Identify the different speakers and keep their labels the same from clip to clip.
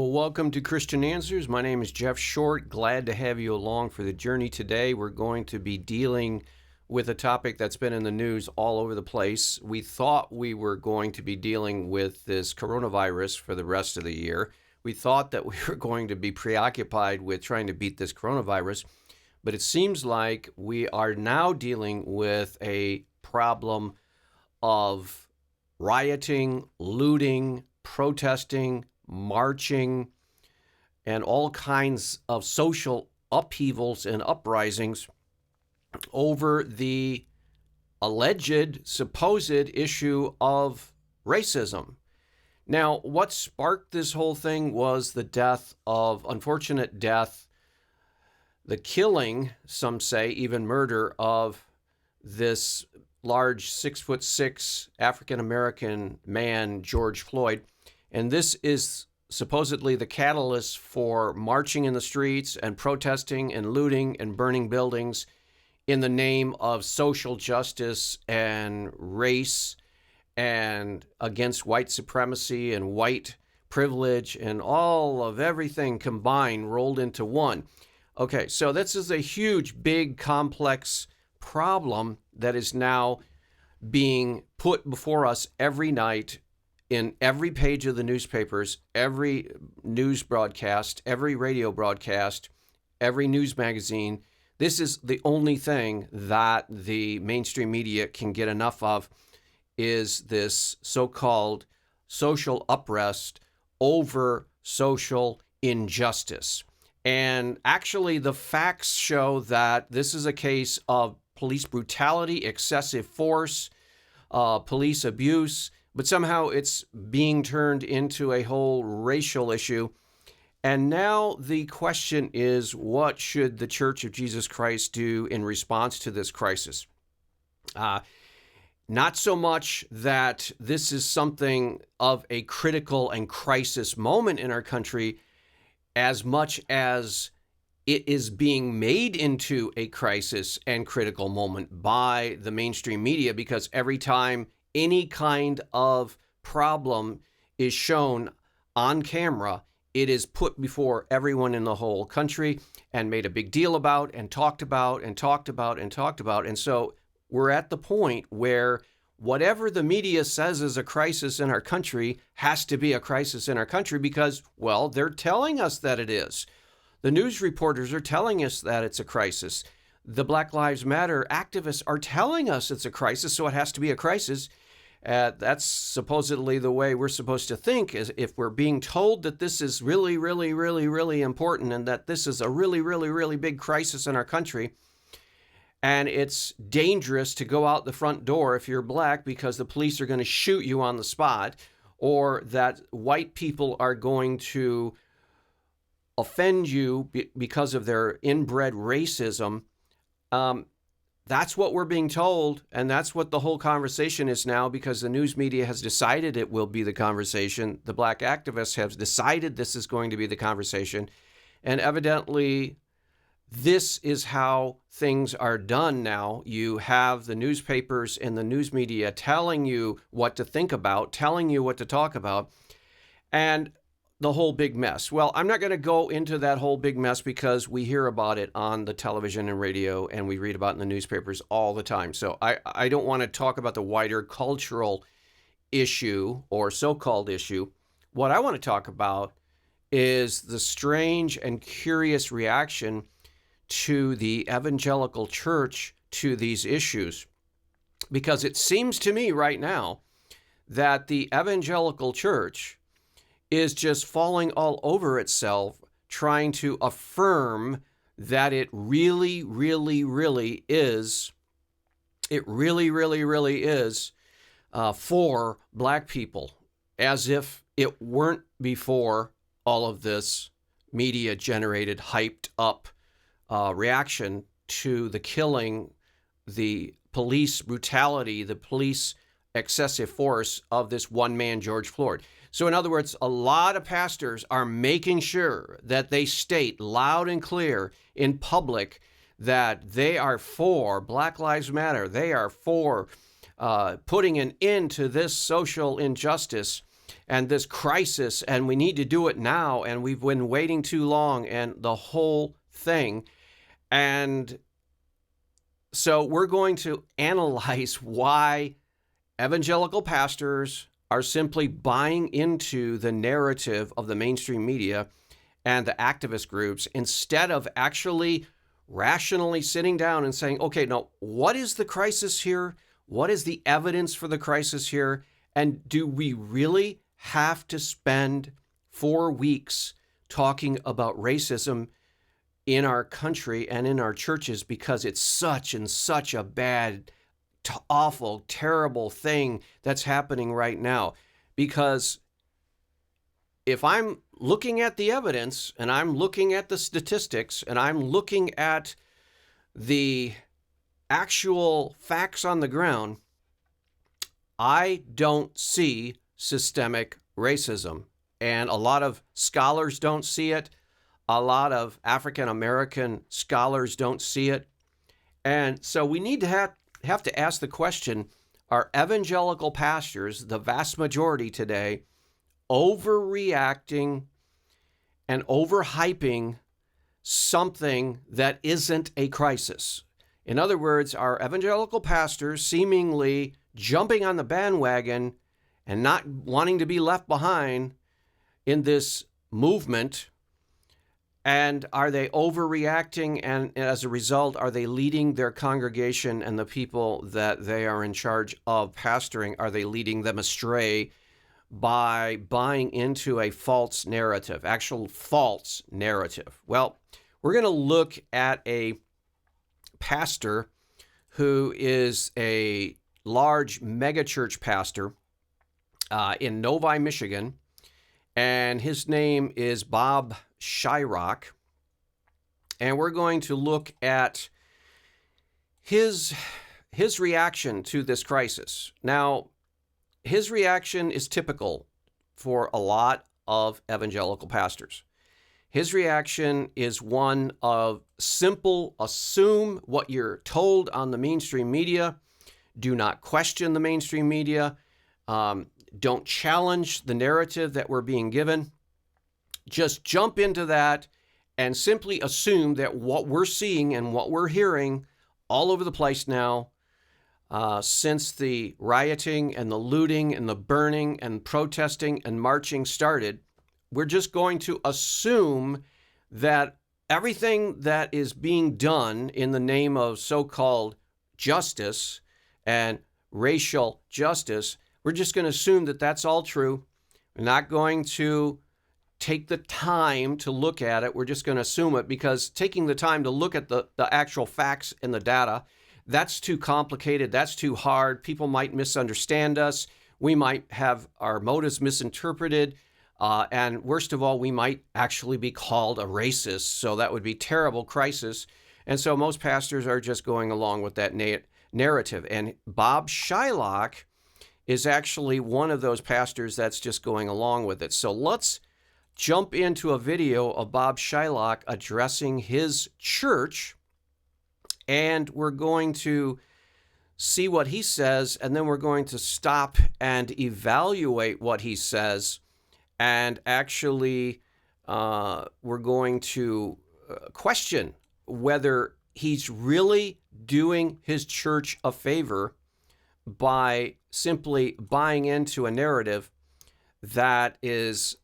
Speaker 1: Well, welcome to Christian Answers. My name is Jeff Short. Glad to have you along for the journey today. We're going to be dealing with a topic that's been in the news all over the place. We thought we were going to be dealing with this coronavirus for the rest of the year. We thought that we were going to be preoccupied with trying to beat this coronavirus, but it seems like we are now dealing with a problem of rioting, looting, protesting, marching, and all kinds of social upheavals and uprisings over the alleged, supposed issue of racism. Now, what sparked this whole thing was the unfortunate death, the killing, some say, even murder of this large 6'6" African-American man, George Floyd. And this is supposedly the catalyst for marching in the streets and protesting and looting and burning buildings in the name of social justice and race and against white supremacy and white privilege and all of everything combined rolled into one. Okay, so this is a huge, big, complex problem that is now being put before us every night in every page of the newspapers, every news broadcast, every radio broadcast, every news magazine. This is the only thing that the mainstream media can get enough of, is this so-called social unrest over social injustice. And actually, the facts show that this is a case of police brutality, excessive force, police abuse, but somehow it's being turned into a whole racial issue. And now the question is, what should the Church of Jesus Christ do in response to this crisis? Not so much that this is something of a critical and crisis moment in our country, as much as it is being made into a crisis and critical moment by the mainstream media, because every time any kind of problem is shown on camera, it is put before everyone in the whole country and made a big deal about and talked about and talked about and talked about. And so we're at the point where whatever the media says is a crisis in our country has to be a crisis in our country because, well, they're telling us that it is. The news reporters are telling us that it's a crisis. The Black Lives Matter activists are telling us it's a crisis, so it has to be a crisis. That's supposedly the way we're supposed to think, is if we're being told that this is really, really, really, really important and that this is a really, really, really big crisis in our country, and it's dangerous to go out the front door if you're black because the police are going to shoot you on the spot, or that white people are going to offend you because of their inbred racism. That's what we're being told, and that's what the whole conversation is now, because the news media has decided it will be the conversation. The black activists have decided this is going to be the conversation, and evidently this is how things are done now. You have the newspapers and the news media telling you what to think about, telling you what to talk about, and the whole big mess. Well, I'm not going to go into that whole big mess because we hear about it on the television and radio, and we read about it in the newspapers all the time. So I don't want to talk about the wider cultural issue or so-called issue. What I want to talk about is the strange and curious reaction to the Evangelical Church to these issues. Because it seems to me right now that the Evangelical Church is just falling all over itself, trying to affirm that it really, really, really is, for black people, as if it weren't before all of this media-generated, hyped-up reaction to the killing, the police brutality, the police excessive force of this one man, George Floyd. So in other words, a lot of pastors are making sure that they state loud and clear in public that they are for Black Lives Matter. They are for putting an end to this social injustice. and this crisis, and we need to do it now, and we've been waiting too long, and the whole thing. And so we're going to analyze why evangelical pastors are simply buying into the narrative of the mainstream media and the activist groups instead of actually rationally sitting down and saying, okay, now what is the crisis here? What is the evidence for the crisis here? And do we really have to spend 4 weeks talking about racism in our country and in our churches because it's such and such a bad, awful, terrible thing that's happening right now? Because if I'm looking at the evidence and I'm looking at the statistics and I'm looking at the actual facts on the ground, I don't see systemic racism. And a lot of scholars don't see it. A lot of African American scholars don't see it. And so we need to have to ask the question, are evangelical pastors, the vast majority today, overreacting and overhyping something that isn't a crisis? In other words, are evangelical pastors seemingly jumping on the bandwagon and not wanting to be left behind in this movement? And are they overreacting? And as a result, are they leading their congregation and the people that they are in charge of pastoring, are they leading them astray by buying into a false narrative, actual false narrative? Well, we're going to look at a pastor who is a large megachurch pastor in Novi, Michigan, and his name is Bob Shyrock. And we're going to look at his reaction to this crisis. Now, his reaction is typical for a lot of evangelical pastors. His reaction is one of simple assume what you're told on the mainstream media. Do not question the mainstream media. Don't challenge the narrative that we're being given. Just jump into that and simply assume that what we're seeing and what we're hearing all over the place now, since the rioting and the looting and the burning and protesting and marching started, we're just going to assume that everything that is being done in the name of so-called justice and racial justice, we're just going to assume that that's all true. We're not going to take the time to look at it. We're just going to assume it, because taking the time to look at the actual facts and the data, that's too complicated. That's too hard. People might misunderstand us. We might have our motives misinterpreted. And worst of all, we might actually be called a racist. So that would be terrible crisis. And so most pastors are just going along with that narrative. And Bob Shylock is actually one of those pastors that's just going along with it. So let's jump into a video of Bob Shylock addressing his church, and we're going to see what he says, and then we're going to stop and evaluate what he says, and actually we're going to question whether he's really doing his church a favor by simply buying into a narrative that is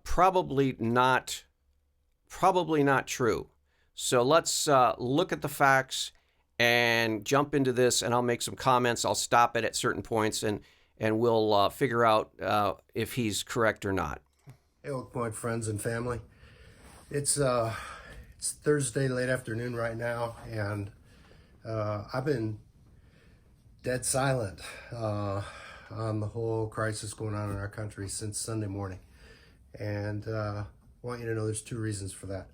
Speaker 1: probably not true. So let's look at the facts and jump into this, and I'll make some comments. I'll stop it at certain points, and we'll figure out if he's correct or not.
Speaker 2: Hey, Oak Point friends and family. It's Thursday late afternoon right now, and I've been dead silent on the whole crisis going on in our country since Sunday morning. And I want you to know there's 2 reasons for that.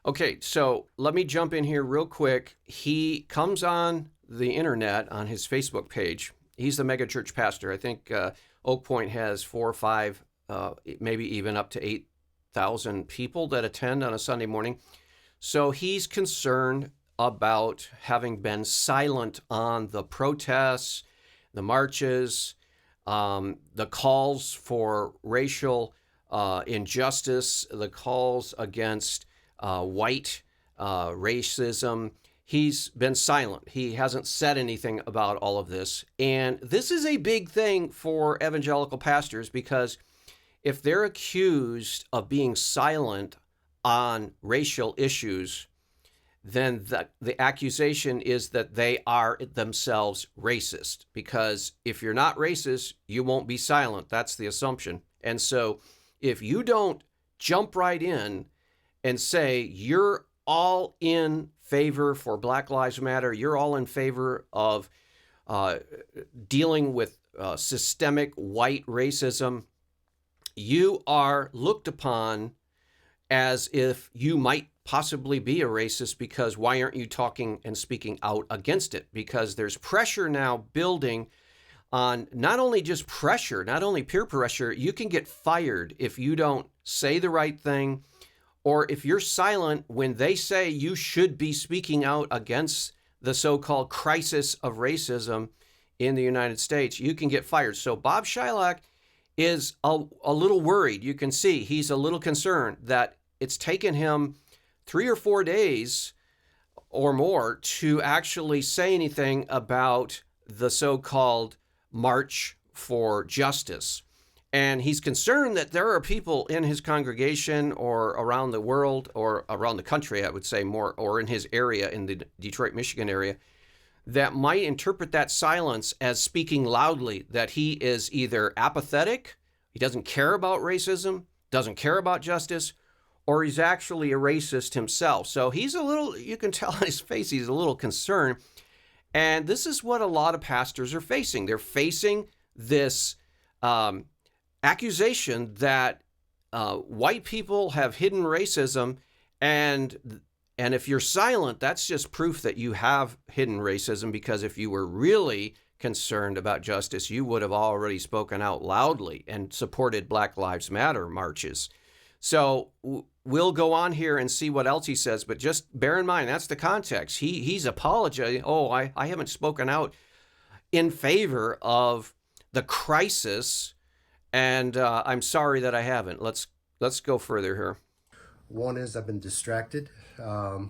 Speaker 1: Okay, so let me jump in here real quick. He comes on the internet on his Facebook page. He's the megachurch pastor. I think Oak Point has 4 or 5, maybe even up to 8,000 people that attend on a Sunday morning. So he's concerned about having been silent on the protests, the marches, the calls for racial injustice, the calls against white racism. He's been silent. He hasn't said anything about all of this. And this is a big thing for evangelical pastors, because if they're accused of being silent on racial issues, then the accusation is that they are themselves racist. Because if you're not racist, you won't be silent. That's the assumption. And so if you don't jump right in and say you're all in favor for Black Lives Matter, you're all in favor of dealing with systemic white racism, you are looked upon as if you might possibly be a racist, because why aren't you talking and speaking out against it? Because there's pressure now building on, not only just pressure, not only peer pressure, you can get fired if you don't say the right thing, or if you're silent when they say you should be speaking out against the so-called crisis of racism in the United States, you can get fired. So Bob Shylock is a little worried. You can see he's a little concerned that it's taken him 3 or 4 days or more to actually say anything about the so-called March for Justice. And he's concerned that there are people in his congregation or around the world, or around the country, I would say more, or in his area, in the Detroit, Michigan area, that might interpret that silence as speaking loudly, that he is either apathetic, he doesn't care about racism, doesn't care about justice, or he's actually a racist himself. So he's a little, you can tell on his face, he's a little concerned. And this is what a lot of pastors are facing. They're facing this accusation that white people have hidden racism, and if you're silent, that's just proof that you have hidden racism, because if you were really concerned about justice, you would have already spoken out loudly and supported Black Lives Matter marches. So we'll go on here and see what else he says, but just bear in mind, that's the context. He's apologizing. Oh, I haven't spoken out in favor of the crisis, and I'm sorry that I haven't. Let's go further here.
Speaker 2: One is I've been distracted. I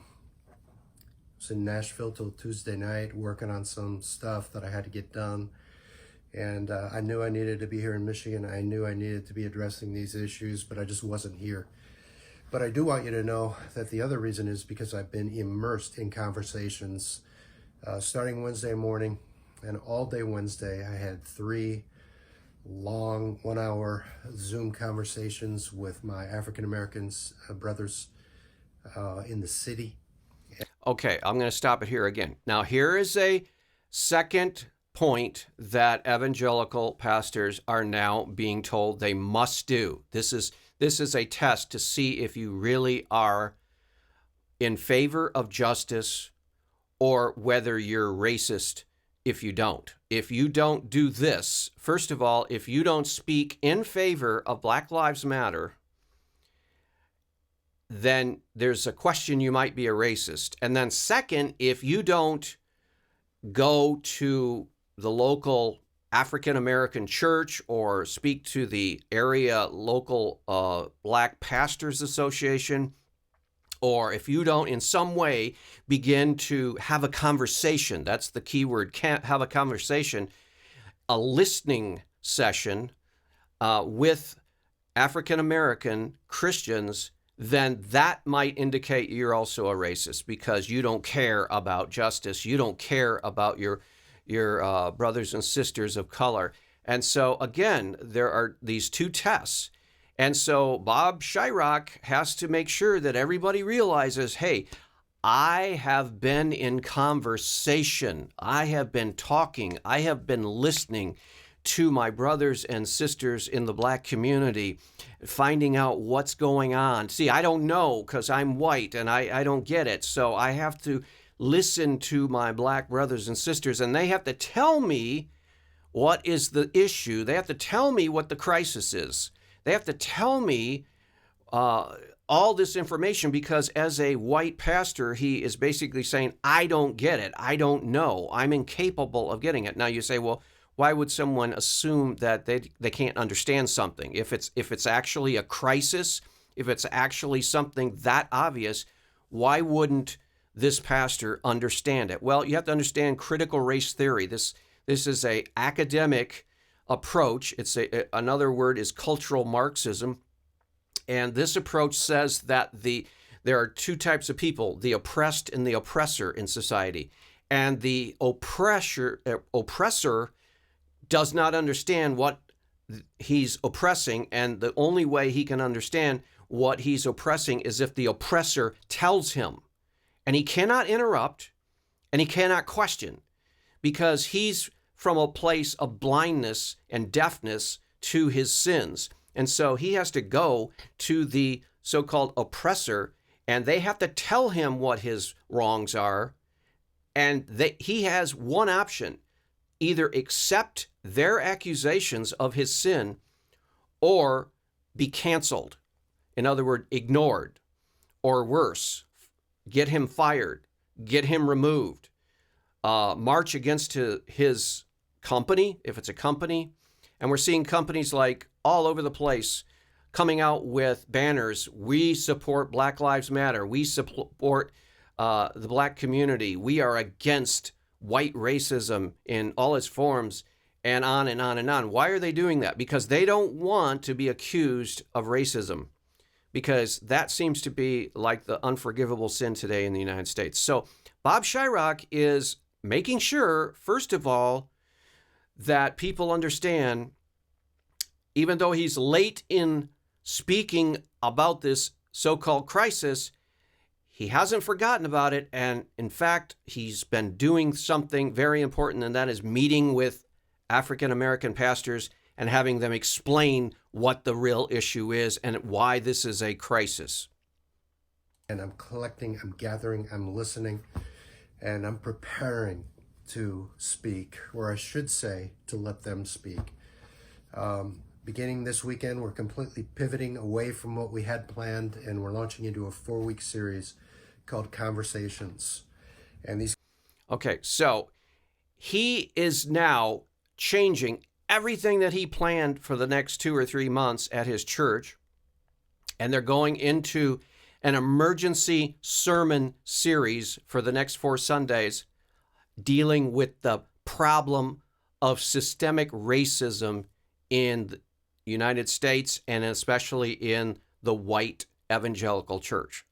Speaker 2: was in Nashville till Tuesday night working on some stuff that I had to get done. And I knew I needed to be here in Michigan. I knew I needed to be addressing these issues, but I just wasn't here. But I do want you to know that the other reason is because I've been immersed in conversations starting Wednesday morning, and all day Wednesday I had 3 long 1-hour Zoom conversations with my African-American brothers in the city.
Speaker 1: Okay, I'm going to stop it here again. Now, here is a second point that evangelical pastors are now being told they must do. This is a test to see if you really are in favor of justice, or whether you're racist if you don't. If you don't do this, first of all, if you don't speak in favor of Black Lives Matter, then there's a question you might be a racist. And then second, if you don't go to the local African American church or speak to the area local Black Pastors Association, or if you don't in some way begin to have a conversation, that's the key word, can't have a conversation, a listening session with African American Christians, then that might indicate you're also a racist, because you don't care about justice. You don't care about your brothers and sisters of color. And so, again, there are these 2 tests. And so Bob Shylock has to make sure that everybody realizes, hey, I have been in conversation. I have been talking. I have been listening to my brothers and sisters in the Black community, finding out what's going on. See, I don't know because I'm white and I don't get it. So I have to listen to my Black brothers and sisters, and they have to tell me what is the issue. They have to tell me what the crisis is. They have to tell me all this information, because as a white pastor, he is basically saying, I don't get it. I don't know. I'm incapable of getting it. Now you say, well, why would someone assume that they can't understand something? If it's actually a crisis, if it's actually something that obvious, why wouldn't this pastor understand it? Well, you have to understand critical race theory. This is a academic approach. Another word is cultural Marxism. And this approach says that there are two types of people, the oppressed and the oppressor in society. And the oppressor does not understand what he's oppressing, and the only way he can understand what he's oppressing is if the oppressor tells him. And he cannot interrupt, and he cannot question, because he's from a place of blindness and deafness to his sins. And so he has to go to the so-called oppressor, and they have to tell him what his wrongs are. And he has one option: either accept their accusations of his sin or be canceled. In other words, ignored, or worse, get him fired, get him removed, march against his company, if it's a company. And we're seeing companies like all over the place coming out with banners. We support Black Lives Matter. We support the black community. We are against white racism in all its forms, and on and on and on. Why are they doing that? Because they don't want to be accused of racism, because that seems to be like the unforgivable sin today in the United States. So Bob Shyrock is making sure, first of all, that people understand, even though he's late in speaking about this so-called crisis, he hasn't forgotten about it. And in fact, he's been doing something very important, and that is meeting with African-American pastors and having them explain what the real issue is and why this is a crisis.
Speaker 2: And I'm collecting, I'm gathering, I'm listening, and I'm preparing to speak, or I should say, to let them speak. Beginning this weekend, we're completely pivoting away from what we had planned, and we're launching into a 4-week series called Conversations. And these...
Speaker 1: Okay, so he is now changing everything that he planned for the next 2 or 3 months at his church, and they're going into an emergency sermon series for the next 4 Sundays, dealing with the problem of systemic racism in the United States, and especially in the white evangelical church.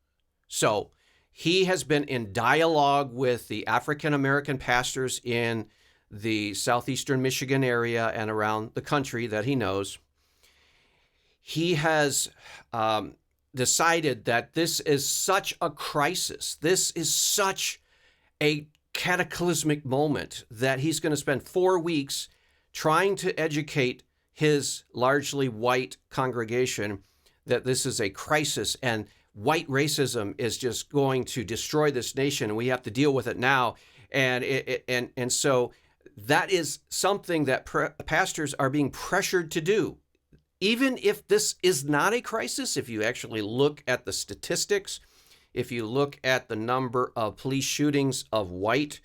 Speaker 1: So he has been in dialogue with the African American pastors in the southeastern Michigan area and around the country that he knows. He has decided that this is such a crisis, this is such a cataclysmic moment, that he's going to spend 4 weeks trying to educate his largely white congregation that this is a crisis and white racism is just going to destroy this nation, and we have to deal with it now. And so that is something that pastors are being pressured to do. Even if this is not a crisis, if you actually look at the statistics, if you look at the number of police shootings of white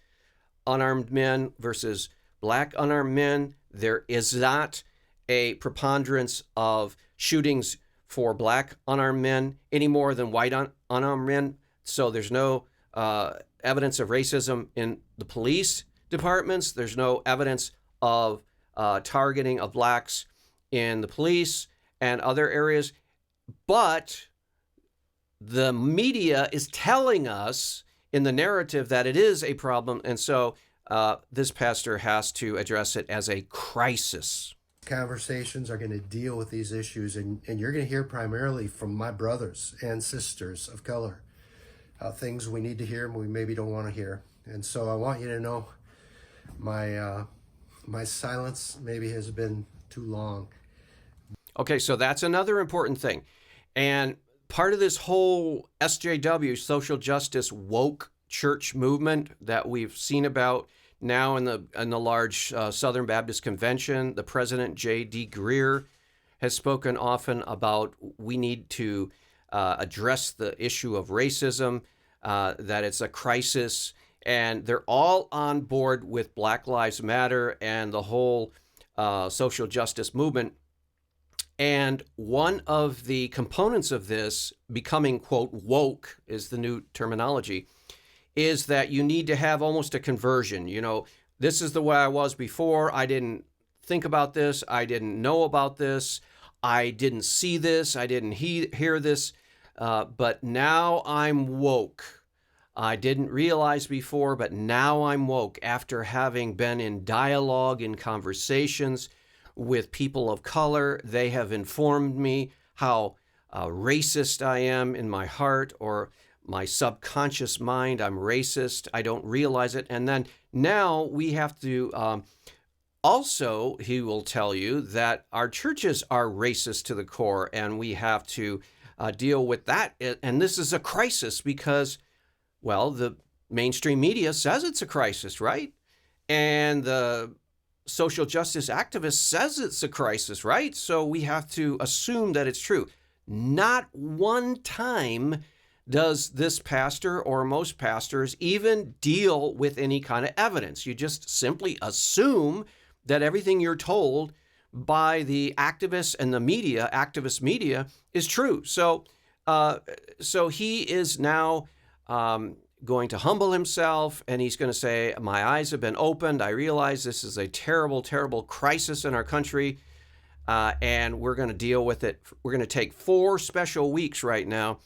Speaker 1: unarmed men versus black unarmed men, there is not a preponderance of shootings for black unarmed men any more than white unarmed men. So there's no evidence of racism in the police departments. There's no evidence of targeting of blacks in the police and other areas. But the media is telling us in the narrative that it is a problem. And so this pastor has to address it as a crisis.
Speaker 2: Conversations are going to deal with these issues, and you're going to hear primarily from my brothers and sisters of color, things we need to hear and we maybe don't want to hear. And so I want you to know my silence maybe has been too long.
Speaker 1: Okay, so that's another important thing. And part of this whole SJW, social justice, woke church movement that we've seen about now in the large Southern Baptist Convention, the President J.D. Greer has spoken often about we need to address the issue of racism, that it's a crisis, and they're all on board with Black Lives Matter and the whole social justice movement. And one of the components of this becoming, quote, woke is the new terminology, is that you need to have almost a conversion. You know, this is the way I was before. I didn't think about this. I didn't know about this. I didn't see this. I didn't hear this. But now I'm woke. I didn't realize before, but now I'm woke after having been in dialogue, in conversations with people of color. They have informed me how racist I am in my heart, or my subconscious mind. I'm racist. I don't realize it. And then now we have to also, he will tell you that our churches are racist to the core, and we have to deal with that. And this is a crisis because, well, the mainstream media says it's a crisis, right? And the social justice activist says it's a crisis, right? So we have to assume that it's true. Not one time does this pastor or most pastors even deal with any kind of evidence. You just simply assume that everything you're told by the activists and the media, activist media, is true. So he is now going to humble himself, and he's going to say, my eyes have been opened. I realize this is a terrible, terrible crisis in our country, and we're going to deal with it. We're going to take 4 special weeks right now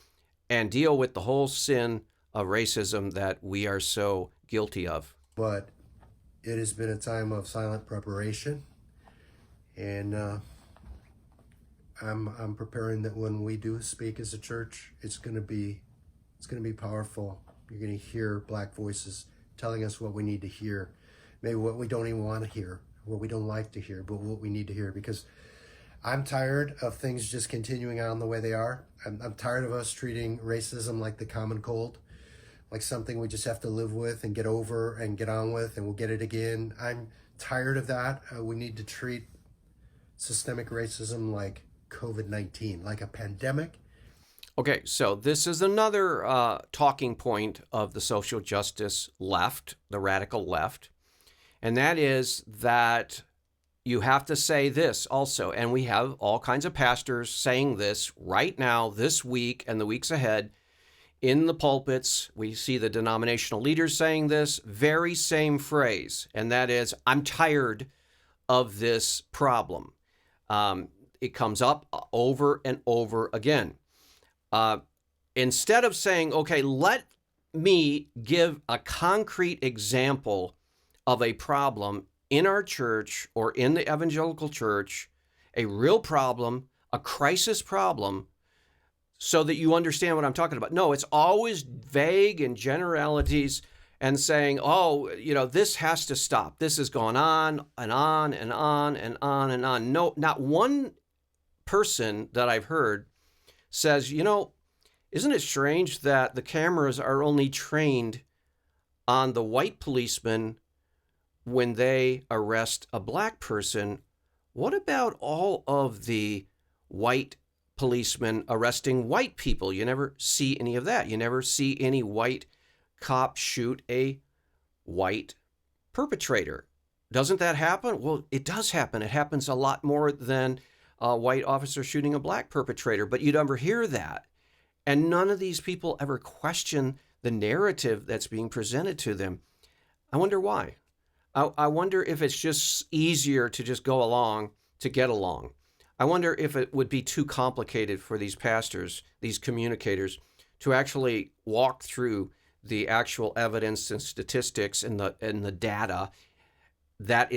Speaker 1: and deal with the whole sin of racism that we are so guilty of.
Speaker 2: But it has been a time of silent preparation, and I'm preparing that when we do speak as a church, it's going to be powerful. You're going to hear Black voices telling us what we need to hear, maybe what we don't even want to hear, what we don't like to hear, but what we need to hear, because I'm tired of things just continuing on the way they are. I'm tired of us treating racism like the common cold, like something we just have to live with and get over and get on with, and we'll get it again. I'm tired of that. We need to treat systemic racism like COVID-19, like a pandemic.
Speaker 1: Okay, so this is another talking point of the social justice left, the radical left, and that is that you have to say this also, and we have all kinds of pastors saying this right now, this week and the weeks ahead, in the pulpits. We see the denominational leaders saying this very same phrase, and that is, I'm tired of this problem. It comes up over and over again. Instead of saying, okay, let me give a concrete example of a problem in our church or in the evangelical church, a real problem, a crisis problem, so that you understand what I'm talking about. No, it's always vague and generalities and saying, oh, you know, this has to stop. This has gone on and on and on and on and on. No, not one person that I've heard says, you know, isn't it strange that the cameras are only trained on the white policeman when they arrest a Black person? What about all of the white policemen arresting white people? You never see any of that. You never see any white cop shoot a white perpetrator. Doesn't that happen? Well, it does happen. It happens a lot more than a white officer shooting a Black perpetrator, but you'd never hear that. And none of these people ever question the narrative that's being presented to them. I wonder why. I wonder if it's just easier to just go along to get along. I wonder if it would be too complicated for these pastors, these communicators, to actually walk through the actual evidence and statistics and the data that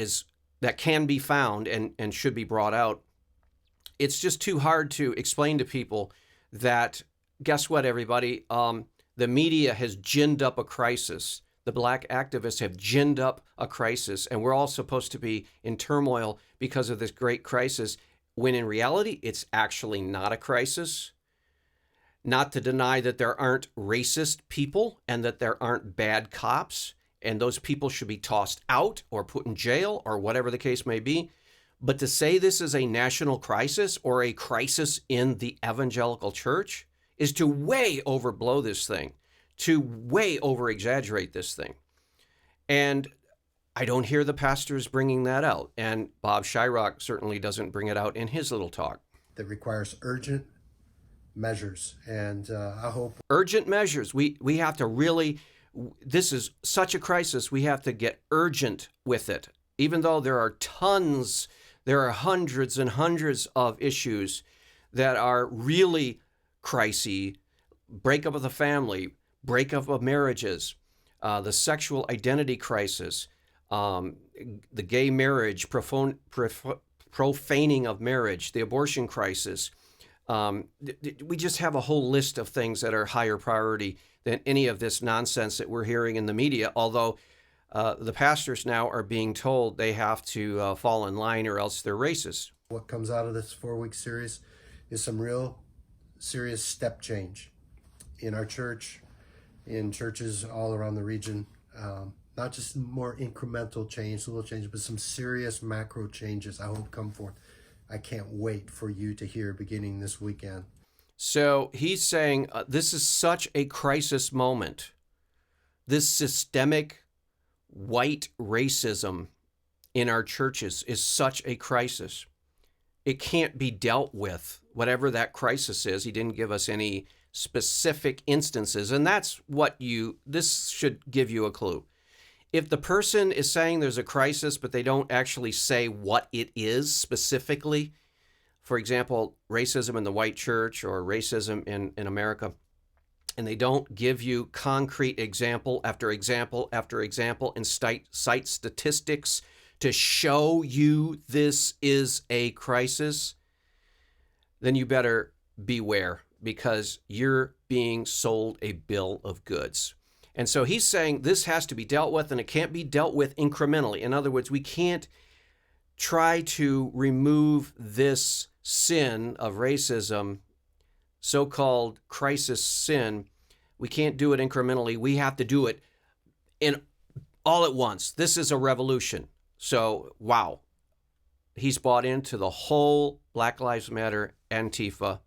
Speaker 1: can be found and should be brought out. It's just too hard to explain to people that, guess what, everybody? The media has ginned up a crisis. The Black activists have ginned up a crisis, and we're all supposed to be in turmoil because of this great crisis, when in reality, it's actually not a crisis. Not to deny that there aren't racist people and that there aren't bad cops, and those people should be tossed out or put in jail or whatever the case may be. But to say this is a national crisis or a crisis in the evangelical church is to way overblow this thing, to way over-exaggerate this thing. And I don't hear the pastors bringing that out. And Bob Shyrock certainly doesn't bring it out in his little talk.
Speaker 2: That requires urgent measures. And I hope.
Speaker 1: Urgent measures. We have to really, this is such a crisis, we have to get urgent with it. Even though there are hundreds and hundreds of issues that are really crises, breakup of the family, breakup of marriages, the sexual identity crisis, the gay marriage, profaning of marriage, the abortion crisis. We just have a whole list of things that are higher priority than any of this nonsense that we're hearing in the media, although the pastors now are being told they have to fall in line or else they're racist.
Speaker 2: What comes out of this 4-week series is some real serious step change in our church, in churches all around the region. Not just more incremental change, little changes, but some serious macro changes I hope come forth. I can't wait for you to hear beginning this weekend.
Speaker 1: So he's saying this is such a crisis moment. This systemic white racism in our churches is such a crisis. It can't be dealt with, whatever that crisis is. He didn't give us any specific instances, and that's what this should give you a clue. If the person is saying there's a crisis, but they don't actually say what it is specifically, for example, racism in the white church or racism in America, and they don't give you concrete example after example after example and cite statistics to show you this is a crisis, then you better beware, because you're being sold a bill of goods. And so he's saying this has to be dealt with, and it can't be dealt with incrementally. In other words, we can't try to remove this sin of racism, so-called crisis sin. We can't do it incrementally. We have to do it in all at once. This is a revolution. So, wow. He's bought into the whole Black Lives Matter, Antifa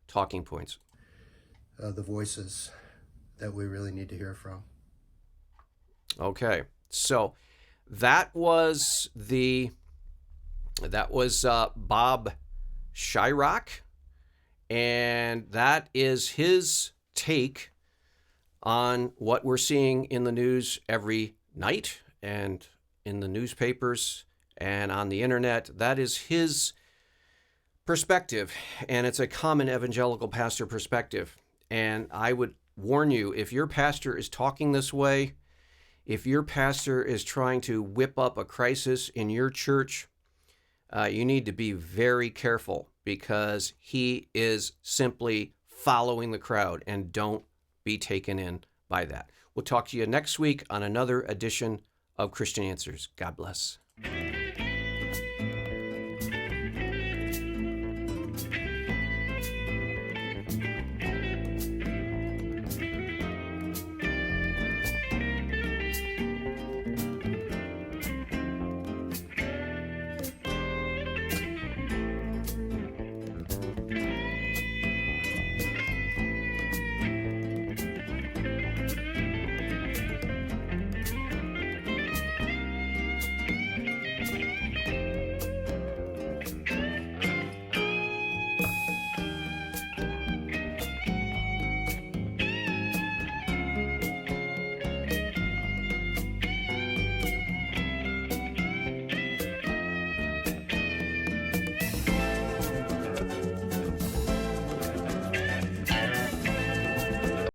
Speaker 1: talking points.
Speaker 2: The voices that we really need to hear from.
Speaker 1: Okay, so that was Bob Shyrock, and that is his take on what we're seeing in the news every night and in the newspapers and on the internet. That is his perspective, and it's a common evangelical pastor perspective. And I would warn you, if your pastor is talking this way, if your pastor is trying to whip up a crisis in your church, you need to be very careful, because he is simply following the crowd, and don't be taken in by that. We'll talk to you next week on another edition of Christian Answers. God bless.